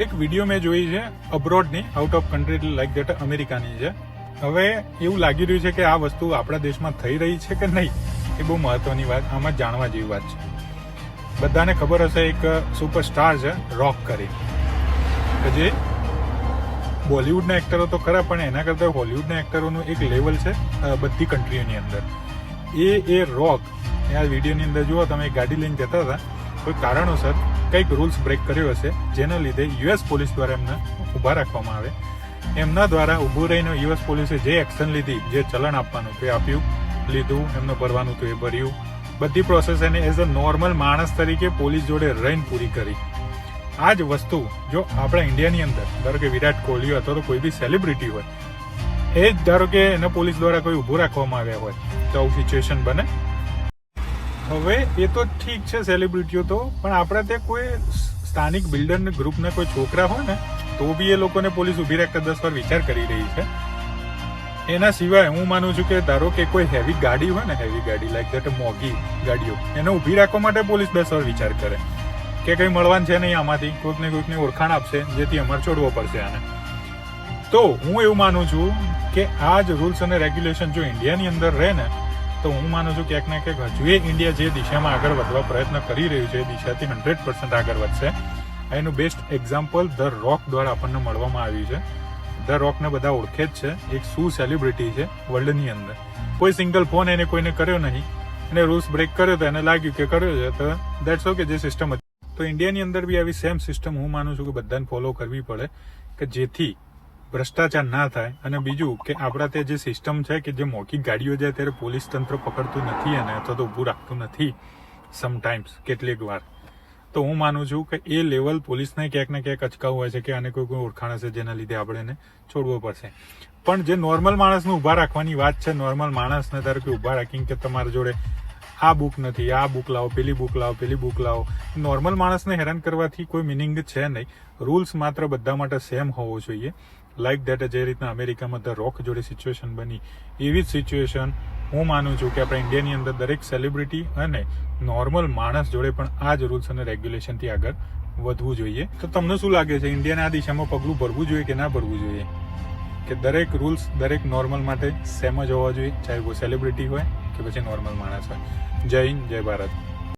એક વિડીયો મેં જોઈ છે અબ્રોડની, out of country, like that અમેરિકાની છે. હવે એવું લાગી રહ્યું છે કે આ વસ્તુ આપણા દેશમાં થઈ રહી છે કે નહીં, એ બહુ મહત્વની વાત, આમાં જાણવા જેવી વાત છે. બધાને ખબર હશે એક સુપરસ્ટાર છે રોક કરી, કે જે બોલિવૂડના એક્ટરો તો ખરા, પણ એના કરતા હોલિવૂડના એક્ટરોનું એક લેવલ છે બધી કન્ટ્રીઓની અંદર. એ રોક આ વિડીયોની અંદર જુઓ તમે, ગાડી લઈને જતા હતા, કોઈ કારણોસર કંઈક રૂલ્સ બ્રેક કર્યો હશે, જેના લીધે યુએસ પોલીસ દ્વારા એમને ઊભા રાખવામાં આવે. એમના દ્વારા ઊભું રહીને યુએસ પોલીસે જે એક્શન લીધી, જે ચલણ આપવાનું તે આપ્યું, લીધું, એમને ભરવાનું તો એ ભર્યું, બધી પ્રોસેસ એને એઝ અ નોર્મલ માણસ તરીકે પોલીસ જોડે રહીને પૂરી કરી. આ જ વસ્તુ જો આપણા ઇન્ડિયાની અંદર, ધારો કે વિરાટ કોહલી અથવા તો કોઈ બી સેલિબ્રિટી હોય, એ જ ધારો કે એને પોલીસ દ્વારા કોઈ ઊભું રાખવામાં આવ્યા હોય, તો આવું સિચ્યુએશન બને. હવે એ તો ઠીક છે સેલિબ્રિટીઓ તો, પણ આપણા ત્યાં કોઈ સ્થાનિક બિલ્ડર ગ્રુપના કોઈ છોકરા હોય ને, તો બી એ લોકોને પોલીસ ઊભી રાખતા 10 વાર વિચાર કરી રહી છે. એના સિવાય હું માનું છું કે ધારો કે કોઈ હેવી ગાડી હોય ને, હેવી ગાડી લાઈક દેટ મોંઘી ગાડીઓ, એને ઊભી રાખવા માટે પોલીસ 10 વાર વિચાર કરે કે કંઈ મળવાનું છે નહીં આમાંથી, કોઈકની ઓળખાણ આપશે, જેથી અમારે છોડવો પડશે આને. તો હું એવું માનું છું કે આ જ રૂલ્સ અને રેગ્યુલેશન જો ઇન્ડિયાની અંદર રહે ને, તો હું માનું છું ક્યાંક ને ક્યાંક હજુ ઇન્ડિયા જે દિશામાં આગળ વધવા પ્રયત્ન કરી રહ્યું છે, એ દિશાથી 100% આગળ વધશે. એનું બેસ્ટ એક્ઝામ્પલ ધ રોક દ્વારા આપણને મળવામાં આવ્યું છે. ધ રોકને બધા ઓળખે જ છે, એક શું સેલિબ્રિટી છે વર્લ્ડની અંદર. કોઈ સિંગલ ફોન એને કોઈને કર્યો નહીં, એને રૂલ્સ બ્રેક કર્યો તો એને લાગ્યું કે કર્યો છે, તો દેટ્સ ઓકે, જે સિસ્ટમ હતી. તો ઇન્ડિયાની અંદર બી આવી સેમ સિસ્ટમ હું માનું છું કે બધાને ફોલો કરવી પડે, કે જેથી ભ્રષ્ટાચાર ના થાય. અને બીજું કે આપણા ત્યાં જે સિસ્ટમ છે કે જે મોટી ગાડીઓ જાય ત્યારે પોલીસ તંત્ર પકડતું નથી અને અથવા તો ઊભું રાખતું નથી સમટાઈમ્સ, કેટલીક વાર. તો હું માનું છું કે એ લેવલ પોલીસને ક્યાંક ને ક્યાંક અચકાવું હોય છે કે આને કોઈ ઓળખાણ હશે જેના લીધે આપણે એને છોડવો પડશે. પણ જે નોર્મલ માણસને ઊભા રાખવાની વાત છે, નોર્મલ માણસને ધારો કે ઊભા રાખીને કે તમારા જોડે આ બુક નથી, આ બુક લાવો, પેલી બુક લાવો, પેલી બુક લાવો, નોર્મલ માણસને હેરાન કરવાથી કોઈ મિનિંગ છે નહીં. રૂલ્સ માત્ર બધા માટે સેમ હોવો જોઈએ. લાઈક દેટ જે રીતના અમેરિકામાં ધ રોક જોડે સિચ્યુએશન બની, એવી જ સિચ્યુએશન હું માનું છું કે આપણા ઇન્ડિયાની અંદર દરેક સેલિબ્રિટી અને નોર્મલ માણસ જોડે પણ આ જ રૂલ્સ અને રેગ્યુલેશનથી આગળ વધવું જોઈએ. તો તમને શું લાગે છે, ઇન્ડિયાને આ દિશામાં પગલું ભરવું જોઈએ કે ના ભરવું જોઈએ, કે દરેક રૂલ્સ દરેક નોર્મલ માટે સેમ જ હોવા જોઈએ, ચાહે કોઈ સેલિબ્રિટી હોય કે પછી નોર્મલ માણસ હોય? જય હિન્દ, જય ભારત.